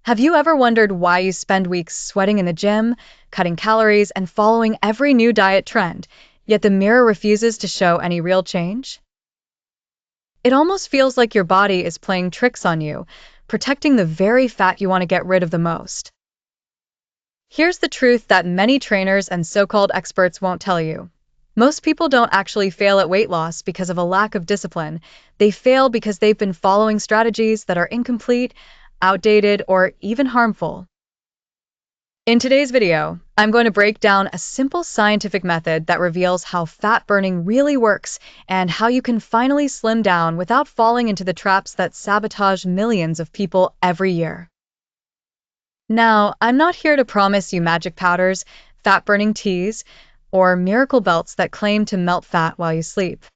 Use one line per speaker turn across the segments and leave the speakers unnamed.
Have you ever wondered why you spend weeks sweating in the gym, cutting calories, and following every new diet trend, yet the mirror refuses to show any real change? It almost feels like your body is playing tricks on you, protecting the very fat you want to get rid of the most. Here's the truth that many trainers and so-called experts won't tell you. Most people don't actually fail at weight loss because of a lack of discipline. They fail because they've been following strategies that are incomplete, outdated, or even harmful. In today's video, I'm going to break down a simple scientific method that reveals how fat burning really works and how you can finally slim down without falling into the traps that sabotage millions of people every year. Now, I'm not here to promise you magic powders, fat-burning teas, or miracle belts that claim to melt fat while you sleep.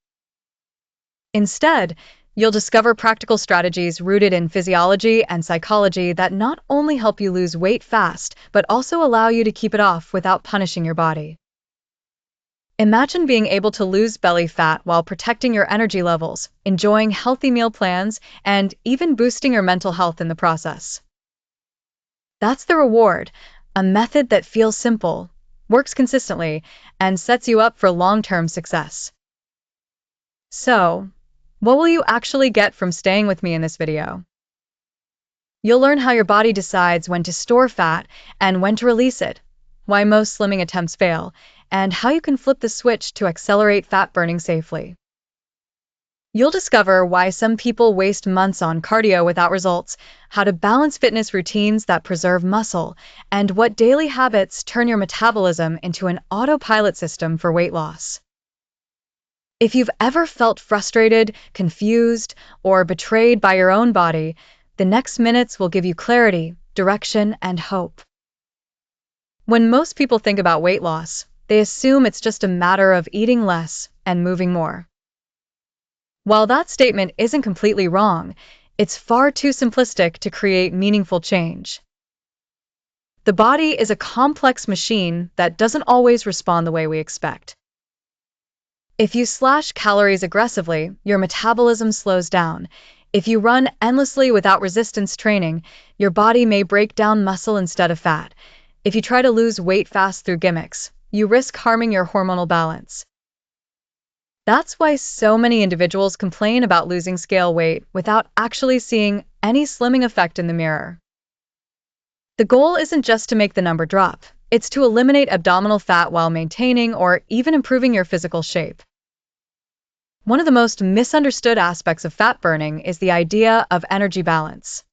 Instead, you'll discover practical strategies rooted in physiology and psychology that not only help you lose weight fast, but also allow you to keep it off without punishing your body. Imagine being able to lose belly fat while protecting your energy levels, enjoying healthy meal plans, and even boosting your mental health in the process. That's the reward, a method that feels simple, works consistently, and sets you up for long-term success. So, what will you actually get from staying with me in this video? You'll learn how your body decides when to store fat and when to release it, why most slimming attempts fail, and how you can flip the switch to accelerate fat burning safely. You'll discover why some people waste months on cardio without results, how to balance fitness routines that preserve muscle, and what daily habits turn your metabolism into an autopilot system for weight loss. If you've ever felt frustrated, confused, or betrayed by your own body, the next minutes will give you clarity, direction, and hope. When most people think about weight loss, they assume it's just a matter of eating less and moving more. While that statement isn't completely wrong, it's far too simplistic to create meaningful change. The body is a complex machine that doesn't always respond the way we expect. If you slash calories aggressively, your metabolism slows down. If you run endlessly without resistance training, your body may break down muscle instead of fat. If you try to lose weight fast through gimmicks, you risk harming your hormonal balance. That's why so many individuals complain about losing scale weight without actually seeing any slimming effect in the mirror. The goal isn't just to make the number drop, it's to eliminate abdominal fat while maintaining or even improving your physical shape. One of the most misunderstood aspects of fat burning is the idea of energy balance.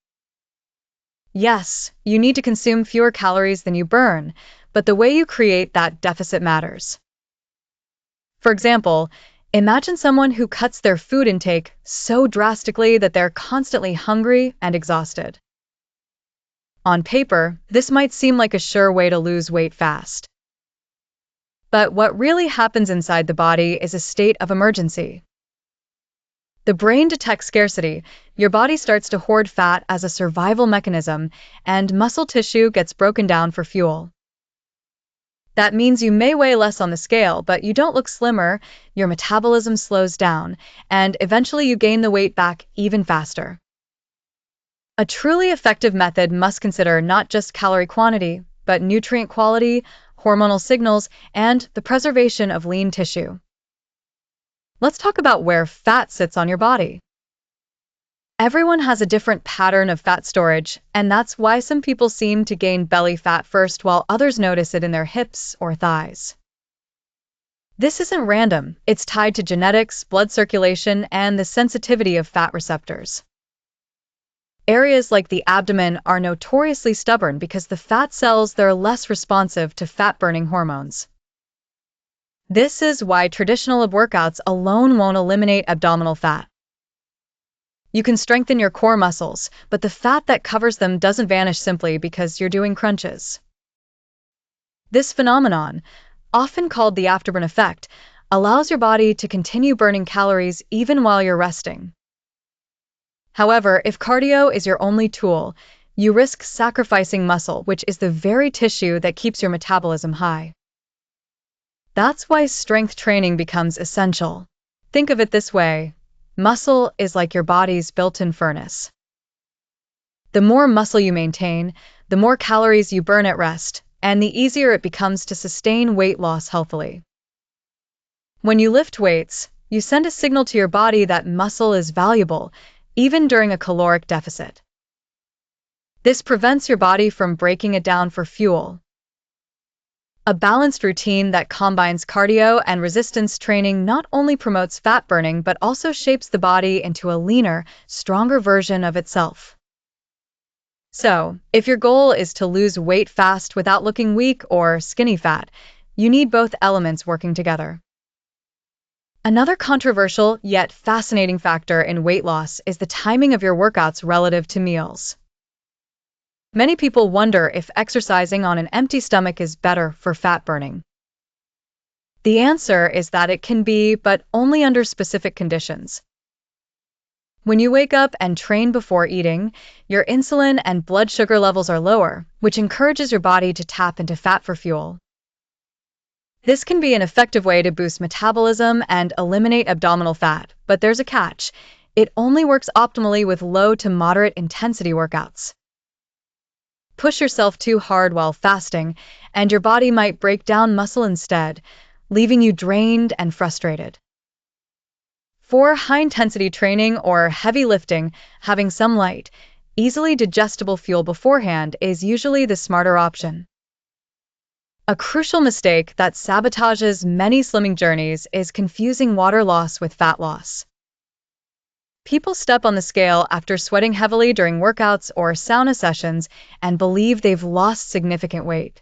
Yes, you need to consume fewer calories than you burn, but the way you create that deficit matters. For example, imagine someone who cuts their food intake so drastically that they're constantly hungry and exhausted. On paper, this might seem like a sure way to lose weight fast. But what really happens inside the body is a state of emergency. The brain detects scarcity, your body starts to hoard fat as a survival mechanism, and muscle tissue gets broken down for fuel. That means you may weigh less on the scale, but you don't look slimmer, your metabolism slows down, and eventually you gain the weight back even faster. A truly effective method must consider not just calorie quantity, but nutrient quality, hormonal signals, and the preservation of lean tissue. Let's talk about where fat sits on your body. Everyone has a different pattern of fat storage, and that's why some people seem to gain belly fat first while others notice it in their hips or thighs. This isn't random, it's tied to genetics, blood circulation, and the sensitivity of fat receptors. Areas like the abdomen are notoriously stubborn because the fat cells there are less responsive to fat-burning hormones. This is why traditional workouts alone won't eliminate abdominal fat. You can strengthen your core muscles, but the fat that covers them doesn't vanish simply because you're doing crunches. This phenomenon, often called the afterburn effect, allows your body to continue burning calories even while you're resting. However, if cardio is your only tool, you risk sacrificing muscle, which is the very tissue that keeps your metabolism high. That's why strength training becomes essential. Think of it this way. Muscle is like your body's built-in furnace. The more muscle you maintain, the more calories you burn at rest, and the easier it becomes to sustain weight loss healthily. When you lift weights, you send a signal to your body that muscle is valuable, even during a caloric deficit. This prevents your body from breaking it down for fuel. A balanced routine that combines cardio and resistance training not only promotes fat burning but also shapes the body into a leaner, stronger version of itself. So, if your goal is to lose weight fast without looking weak or skinny fat, you need both elements working together. Another controversial yet fascinating factor in weight loss is the timing of your workouts relative to meals. Many people wonder if exercising on an empty stomach is better for fat burning. The answer is that it can be, but only under specific conditions. When you wake up and train before eating, your insulin and blood sugar levels are lower, which encourages your body to tap into fat for fuel. This can be an effective way to boost metabolism and eliminate abdominal fat, but there's a catch. It only works optimally with low to moderate intensity workouts. Push yourself too hard while fasting, and your body might break down muscle instead, leaving you drained and frustrated. For high-intensity training or heavy lifting, having some light, easily digestible fuel beforehand is usually the smarter option. A crucial mistake that sabotages many slimming journeys is confusing water loss with fat loss. People step on the scale after sweating heavily during workouts or sauna sessions and believe they've lost significant weight.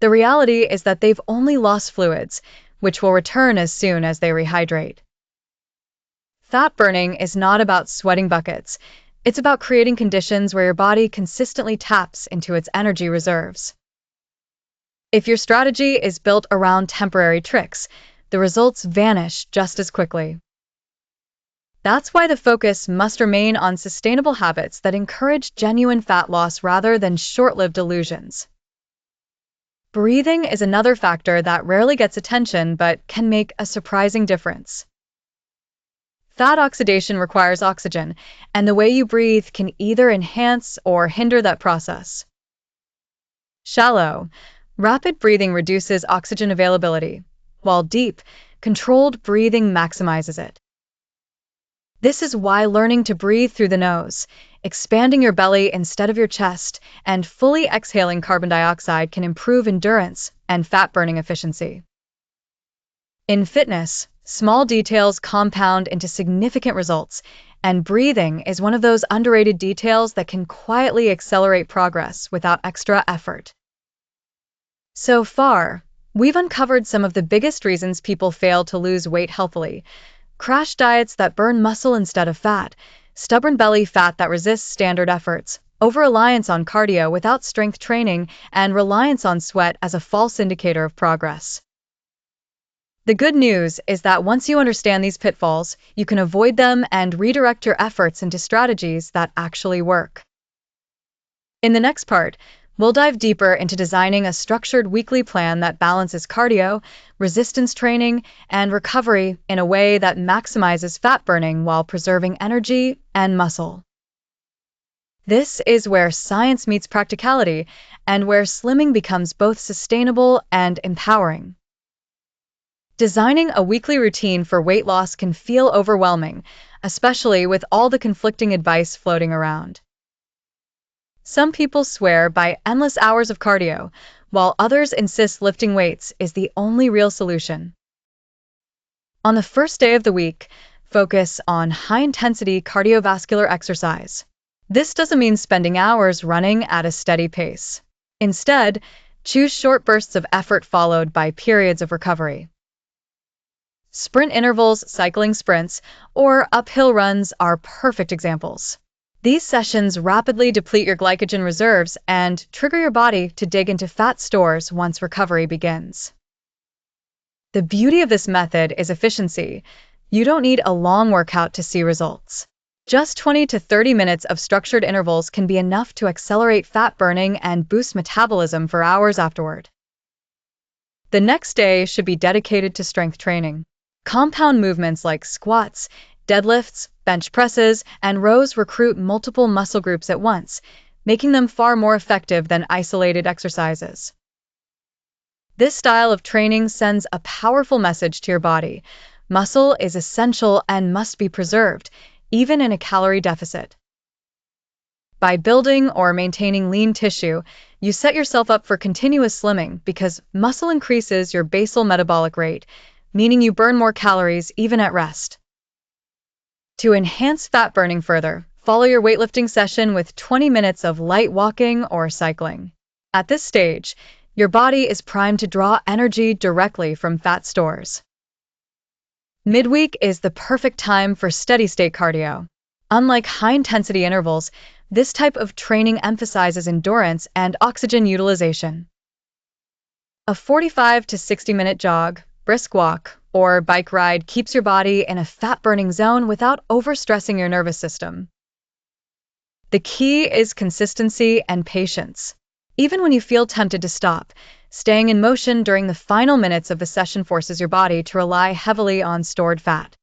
The reality is that they've only lost fluids, which will return as soon as they rehydrate. Fat burning is not about sweating buckets. It's about creating conditions where your body consistently taps into its energy reserves. If your strategy is built around temporary tricks, the results vanish just as quickly. That's why the focus must remain on sustainable habits that encourage genuine fat loss rather than short-lived illusions. Breathing is another factor that rarely gets attention but can make a surprising difference. Fat oxidation requires oxygen, and the way you breathe can either enhance or hinder that process. Shallow, rapid breathing reduces oxygen availability, while deep, controlled breathing maximizes it. This is why learning to breathe through the nose, expanding your belly instead of your chest, and fully exhaling carbon dioxide can improve endurance and fat-burning efficiency. In fitness, small details compound into significant results, and breathing is one of those underrated details that can quietly accelerate progress without extra effort. So far, we've uncovered some of the biggest reasons people fail to lose weight healthily: crash diets that burn muscle instead of fat, stubborn belly fat that resists standard efforts, over-reliance on cardio without strength training, and reliance on sweat as a false indicator of progress. The good news is that once you understand these pitfalls, you can avoid them and redirect your efforts into strategies that actually work. In the next part, we'll dive deeper into designing a structured weekly plan that balances cardio, resistance training, and recovery in a way that maximizes fat burning while preserving energy and muscle. This is where science meets practicality and where slimming becomes both sustainable and empowering. Designing a weekly routine for weight loss can feel overwhelming, especially with all the conflicting advice floating around. Some people swear by endless hours of cardio, while others insist lifting weights is the only real solution. On the first day of the week, focus on high-intensity cardiovascular exercise. This doesn't mean spending hours running at a steady pace. Instead, choose short bursts of effort followed by periods of recovery. Sprint intervals, cycling sprints, or uphill runs are perfect examples. These sessions rapidly deplete your glycogen reserves and trigger your body to dig into fat stores once recovery begins. The beauty of this method is efficiency. You don't need a long workout to see results. Just 20 to 30 minutes of structured intervals can be enough to accelerate fat burning and boost metabolism for hours afterward. The next day should be dedicated to strength training. Compound movements like squats, Deadlifts, bench presses, and rows recruit multiple muscle groups at once, making them far more effective than isolated exercises. This style of training sends a powerful message to your body. Muscle is essential and must be preserved, even in a calorie deficit. By building or maintaining lean tissue, you set yourself up for continuous slimming because muscle increases your basal metabolic rate, meaning you burn more calories even at rest. To enhance fat burning further, follow your weightlifting session with 20 minutes of light walking or cycling. At this stage, your body is primed to draw energy directly from fat stores. Midweek is the perfect time for steady-state cardio. Unlike high-intensity intervals, this type of training emphasizes endurance and oxygen utilization. A 45 to 60-minute jog, brisk walk, or bike ride keeps your body in a fat-burning zone without overstressing your nervous system. The key is consistency and patience. Even when you feel tempted to stop, staying in motion during the final minutes of the session forces your body to rely heavily on stored fat.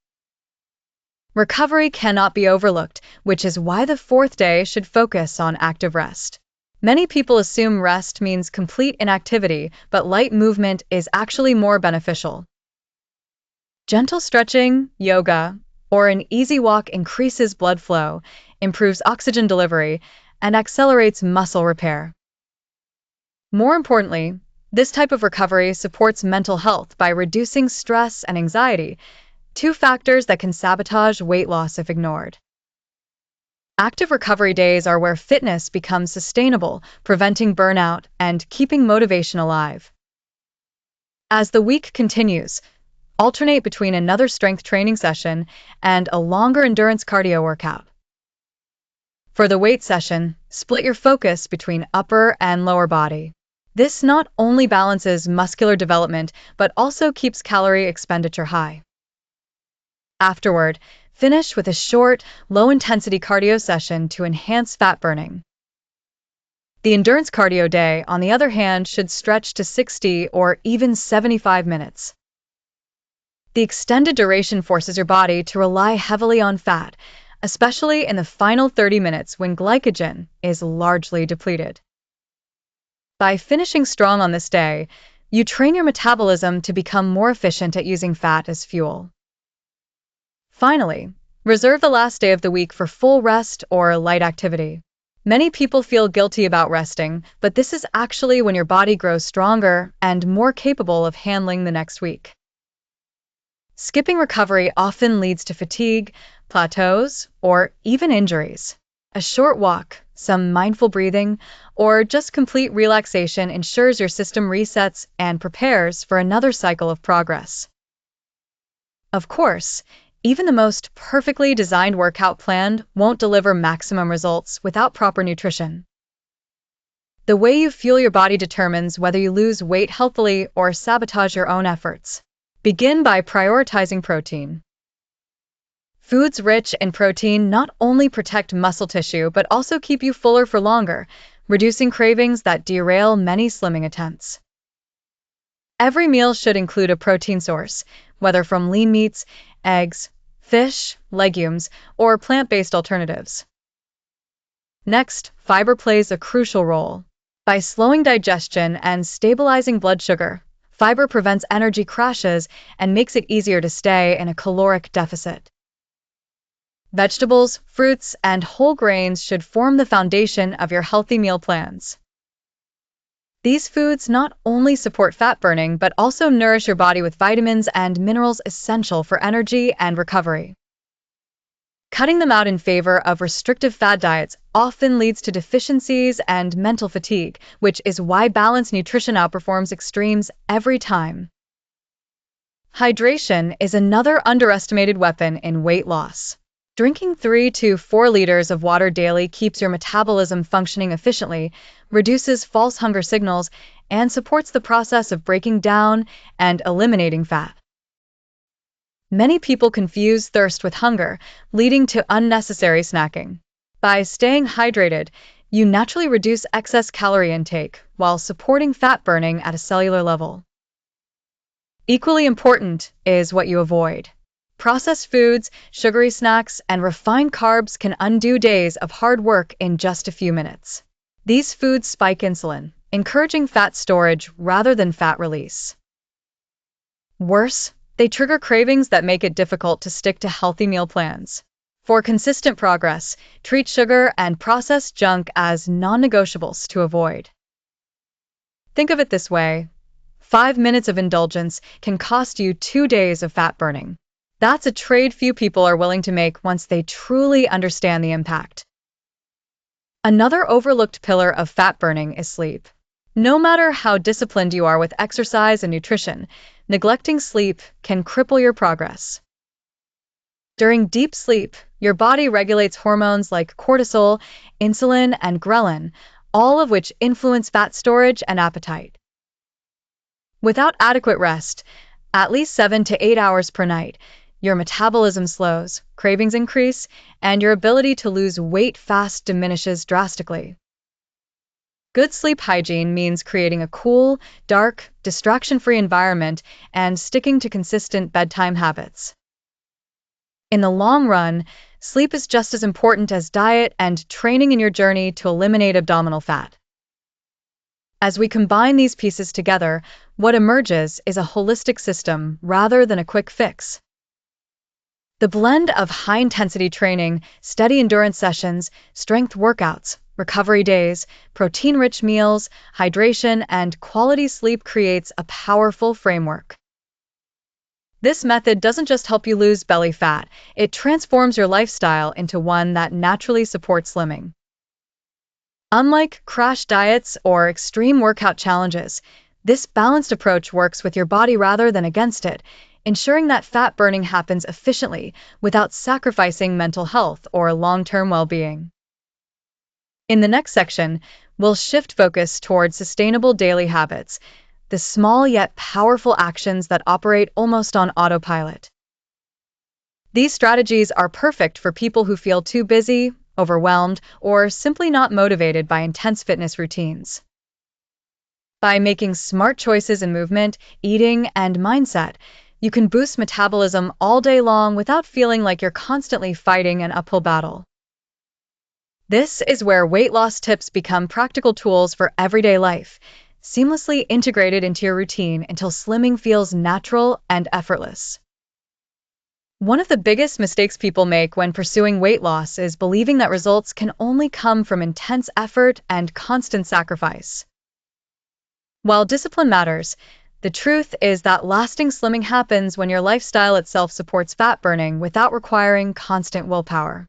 Recovery cannot be overlooked, which is why the fourth day should focus on active rest. Many people assume rest means complete inactivity, but light movement is actually more beneficial. Gentle stretching, yoga, or an easy walk increases blood flow, improves oxygen delivery, and accelerates muscle repair. More importantly, this type of recovery supports mental health by reducing stress and anxiety, two factors that can sabotage weight loss if ignored. Active recovery days are where fitness becomes sustainable, preventing burnout and keeping motivation alive. As the week continues, alternate between another strength training session and a longer endurance cardio workout. For the weight session, split your focus between upper and lower body. This not only balances muscular development, but also keeps calorie expenditure high. Afterward, finish with a short, low-intensity cardio session to enhance fat burning. The endurance cardio day, on the other hand, should stretch to 60 or even 75 minutes. The extended duration forces your body to rely heavily on fat, especially in the final 30 minutes when glycogen is largely depleted. By finishing strong on this day, you train your metabolism to become more efficient at using fat as fuel. Finally, reserve the last day of the week for full rest or light activity. Many people feel guilty about resting, but this is actually when your body grows stronger and more capable of handling the next week. Skipping recovery often leads to fatigue, plateaus, or even injuries. A short walk, some mindful breathing, or just complete relaxation ensures your system resets and prepares for another cycle of progress. Of course, even the most perfectly designed workout plan won't deliver maximum results without proper nutrition. The way you fuel your body determines whether you lose weight healthily or sabotage your own efforts. Begin by prioritizing protein. Foods rich in protein not only protect muscle tissue but also keep you fuller for longer, reducing cravings that derail many slimming attempts. Every meal should include a protein source, whether from lean meats, eggs, fish, legumes, or plant-based alternatives. Next, fiber plays a crucial role. By slowing digestion and stabilizing blood sugar, fiber prevents energy crashes and makes it easier to stay in a caloric deficit. Vegetables, fruits, and whole grains should form the foundation of your healthy meal plans. These foods not only support fat burning but also nourish your body with vitamins and minerals essential for energy and recovery. Cutting them out in favor of restrictive fad diets often leads to deficiencies and mental fatigue, which is why balanced nutrition outperforms extremes every time. Hydration is another underestimated weapon in weight loss. Drinking 3 to 4 liters of water daily keeps your metabolism functioning efficiently, reduces false hunger signals, and supports the process of breaking down and eliminating fat. Many people confuse thirst with hunger, leading to unnecessary snacking. By staying hydrated, you naturally reduce excess calorie intake while supporting fat burning at a cellular level. Equally important is what you avoid. Processed foods, sugary snacks, and refined carbs can undo days of hard work in just a few minutes. These foods spike insulin, encouraging fat storage rather than fat release. Worse, they trigger cravings that make it difficult to stick to healthy meal plans. For consistent progress, treat sugar and processed junk as non-negotiables to avoid. Think of it this way: 5 minutes of indulgence can cost you 2 days of fat burning. That's a trade few people are willing to make once they truly understand the impact. Another overlooked pillar of fat burning is sleep. No matter how disciplined you are with exercise and nutrition, neglecting sleep can cripple your progress. During deep sleep, your body regulates hormones like cortisol, insulin, and ghrelin, all of which influence fat storage and appetite. Without adequate rest, at least 7 to 8 hours per night, your metabolism slows, cravings increase, and your ability to lose weight fast diminishes drastically. Good sleep hygiene means creating a cool, dark, distraction-free environment and sticking to consistent bedtime habits. In the long run, sleep is just as important as diet and training in your journey to eliminate abdominal fat. As we combine these pieces together, what emerges is a holistic system rather than a quick fix. The blend of high-intensity training, steady endurance sessions, strength workouts, recovery days, protein-rich meals, hydration, and quality sleep creates a powerful framework. This method doesn't just help you lose belly fat, it transforms your lifestyle into one that naturally supports slimming. Unlike crash diets or extreme workout challenges, this balanced approach works with your body rather than against it, ensuring that fat burning happens efficiently without sacrificing mental health or long-term well-being. In the next section, we'll shift focus towards sustainable daily habits, the small yet powerful actions that operate almost on autopilot. These strategies are perfect for people who feel too busy, overwhelmed, or simply not motivated by intense fitness routines. By making smart choices in movement, eating, and mindset, you can boost metabolism all day long without feeling like you're constantly fighting an uphill battle. This is where weight loss tips become practical tools for everyday life, seamlessly integrated into your routine until slimming feels natural and effortless. One of the biggest mistakes people make when pursuing weight loss is believing that results can only come from intense effort and constant sacrifice. While discipline matters, the truth is that lasting slimming happens when your lifestyle itself supports fat burning without requiring constant willpower.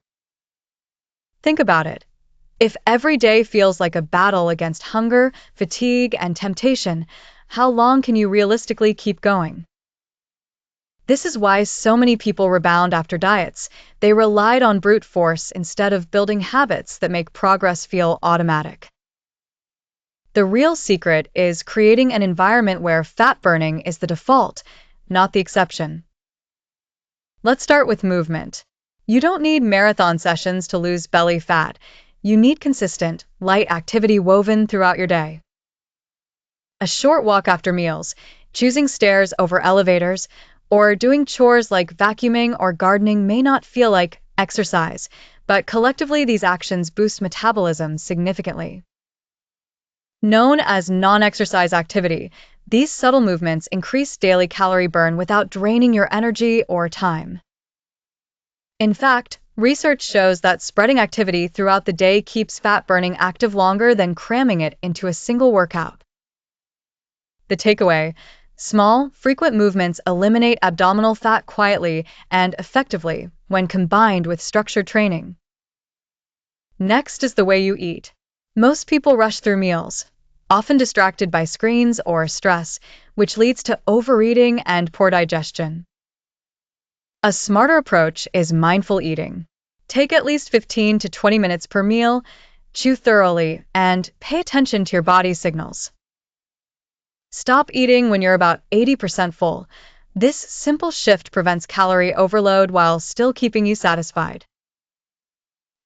Think about it. If every day feels like a battle against hunger, fatigue, and temptation, how long can you realistically keep going? This is why so many people rebound after diets. They relied on brute force instead of building habits that make progress feel automatic. The real secret is creating an environment where fat burning is the default, not the exception. Let's start with movement. You don't need marathon sessions to lose belly fat. You need consistent, light activity woven throughout your day. A short walk after meals, choosing stairs over elevators, or doing chores like vacuuming or gardening may not feel like exercise, but collectively these actions boost metabolism significantly. Known as non-exercise activity, these subtle movements increase daily calorie burn without draining your energy or time. In fact, research shows that spreading activity throughout the day keeps fat burning active longer than cramming it into a single workout. The takeaway: small, frequent movements eliminate abdominal fat quietly and effectively when combined with structured training. Next is the way you eat. Most people rush through meals, often distracted by screens or stress, which leads to overeating and poor digestion. A smarter approach is mindful eating. Take at least 15 to 20 minutes per meal, chew thoroughly, and pay attention to your body's signals. Stop eating when you're about 80% full. This simple shift prevents calorie overload while still keeping you satisfied.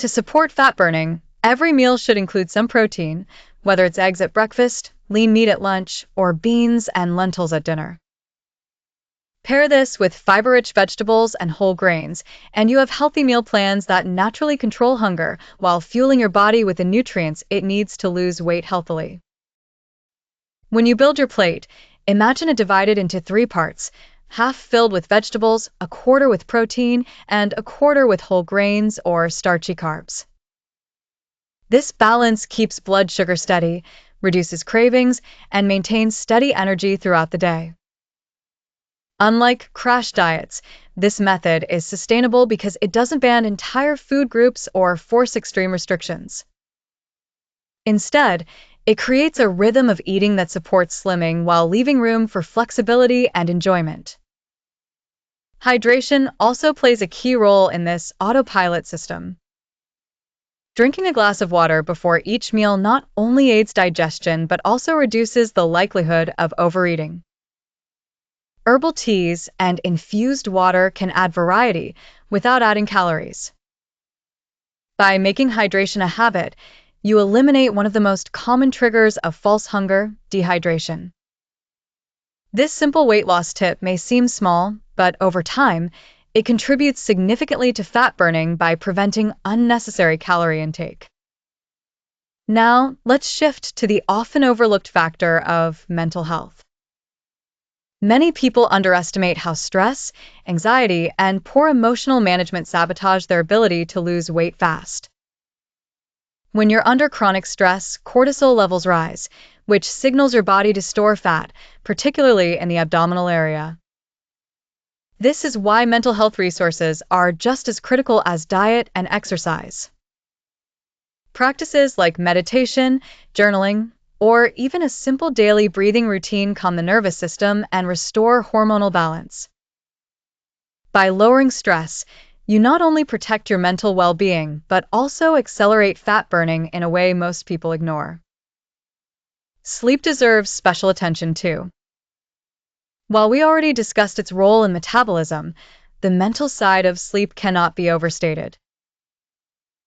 To support fat burning, every meal should include some protein, whether it's eggs at breakfast, lean meat at lunch, or beans and lentils at dinner. Pair this with fiber-rich vegetables and whole grains, and you have healthy meal plans that naturally control hunger while fueling your body with the nutrients it needs to lose weight healthily. When you build your plate, imagine it divided into 3 parts: half filled with vegetables, a quarter with protein, and a quarter with whole grains or starchy carbs. This balance keeps blood sugar steady, reduces cravings, and maintains steady energy throughout the day. Unlike crash diets, this method is sustainable because it doesn't ban entire food groups or force extreme restrictions. Instead, it creates a rhythm of eating that supports slimming while leaving room for flexibility and enjoyment. Hydration also plays a key role in this autopilot system. Drinking a glass of water before each meal not only aids digestion but also reduces the likelihood of overeating. Herbal teas and infused water can add variety without adding calories. By making hydration a habit, you eliminate one of the most common triggers of false hunger, dehydration. This simple weight loss tip may seem small, but over time, it contributes significantly to fat burning by preventing unnecessary calorie intake. Now, let's shift to the often overlooked factor of mental health. Many people underestimate how stress, anxiety, and poor emotional management sabotage their ability to lose weight fast. When you're under chronic stress, cortisol levels rise, which signals your body to store fat, particularly in the abdominal area. This is why mental health resources are just as critical as diet and exercise. Practices like meditation, journaling, or even a simple daily breathing routine calm the nervous system and restore hormonal balance. By lowering stress, you not only protect your mental well-being, but also accelerate fat burning in a way most people ignore. Sleep deserves special attention too. While we already discussed its role in metabolism, the mental side of sleep cannot be overstated.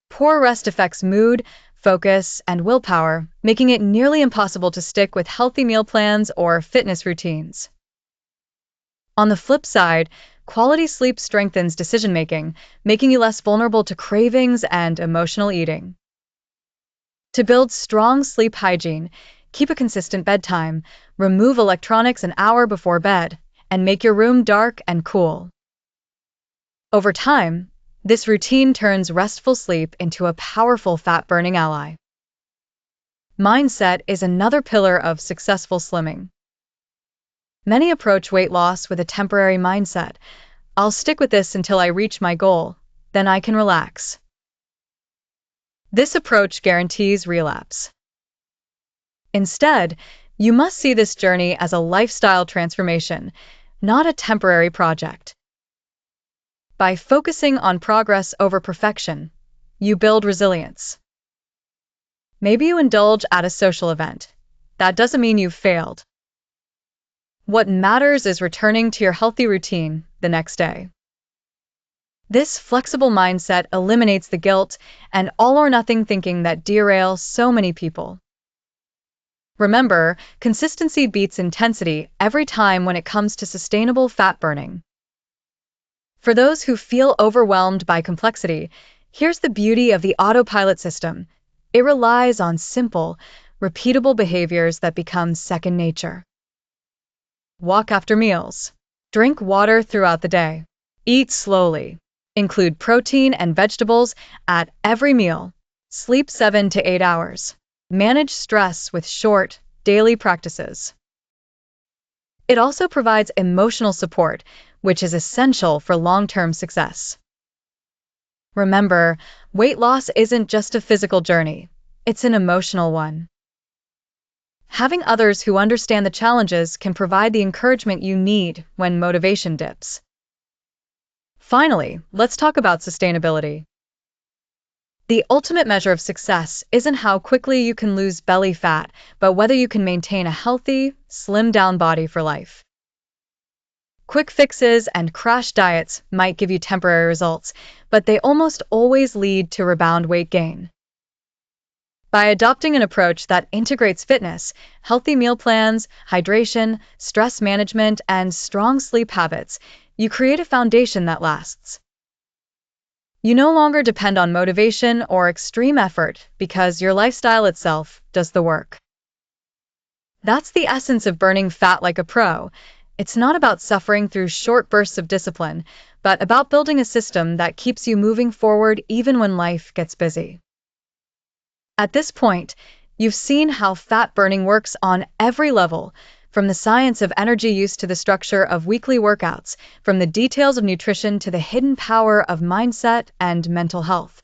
Poor rest affects mood, focus, and willpower, making it nearly impossible to stick with healthy meal plans or fitness routines. On the flip side, quality sleep strengthens decision-making, making you less vulnerable to cravings and emotional eating. To build strong sleep hygiene, keep a consistent bedtime, remove electronics an hour before bed, and make your room dark and cool. Over time, this routine turns restful sleep into a powerful fat-burning ally. Mindset is another pillar of successful slimming. Many approach weight loss with a temporary mindset. I'll stick with this until I reach my goal, then I can relax. This approach guarantees relapse. Instead, you must see this journey as a lifestyle transformation, not a temporary project. By focusing on progress over perfection, you build resilience. Maybe you indulge at a social event. That doesn't mean you've failed. What matters is returning to your healthy routine the next day. This flexible mindset eliminates the guilt and all-or-nothing thinking that derails so many people. Remember, consistency beats intensity every time when it comes to sustainable fat burning. For those who feel overwhelmed by complexity, here's the beauty of the autopilot system. It relies on simple, repeatable behaviors that become second nature. Walk after meals. Drink water throughout the day. Eat slowly. Include protein and vegetables at every meal. Sleep 7 to 8 hours. Manage stress with short, daily practices. It also provides emotional support, which is essential for long-term success. Remember, weight loss isn't just a physical journey, it's an emotional one. Having others who understand the challenges can provide the encouragement you need when motivation dips. Finally, let's talk about sustainability. The ultimate measure of success isn't how quickly you can lose belly fat, but whether you can maintain a healthy, slimmed-down body for life. Quick fixes and crash diets might give you temporary results, but they almost always lead to rebound weight gain. By adopting an approach that integrates fitness, healthy meal plans, hydration, stress management, and strong sleep habits, you create a foundation that lasts. You no longer depend on motivation or extreme effort because your lifestyle itself does the work. That's the essence of burning fat like a pro. It's not about suffering through short bursts of discipline, but about building a system that keeps you moving forward even when life gets busy. At this point, you've seen how fat burning works on every level, from the science of energy use to the structure of weekly workouts, from the details of nutrition to the hidden power of mindset and mental health.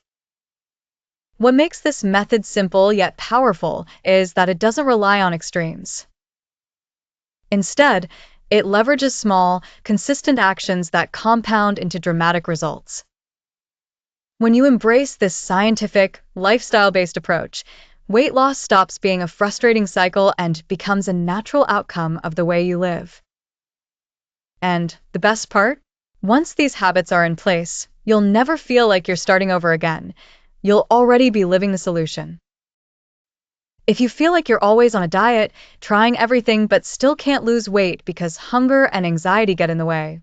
What makes this method simple yet powerful is that it doesn't rely on extremes. Instead, it leverages small, consistent actions that compound into dramatic results. When you embrace this scientific, lifestyle-based approach, weight loss stops being a frustrating cycle and becomes a natural outcome of the way you live. And the best part? Once these habits are in place, you'll never feel like you're starting over again. You'll already be living the solution. If you feel like you're always on a diet, trying everything but still can't lose weight because hunger and anxiety get in the way,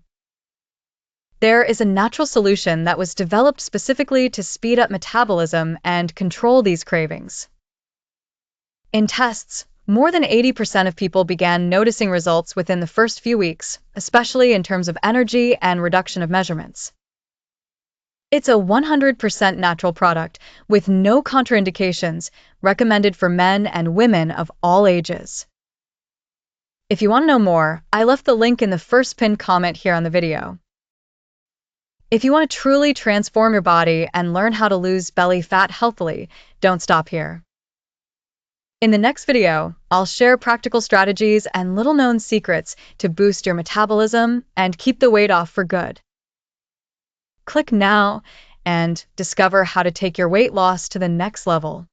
there is a natural solution that was developed specifically to speed up metabolism and control these cravings. In tests, more than 80% of people began noticing results within the first few weeks, especially in terms of energy and reduction of measurements. It's a 100% natural product with no contraindications, recommended for men and women of all ages. If you want to know more, I left the link in the first pinned comment here on the video. If you want to truly transform your body and learn how to lose belly fat healthily, don't stop here. In the next video, I'll share practical strategies and little-known secrets to boost your metabolism and keep the weight off for good. Click now and discover how to take your weight loss to the next level.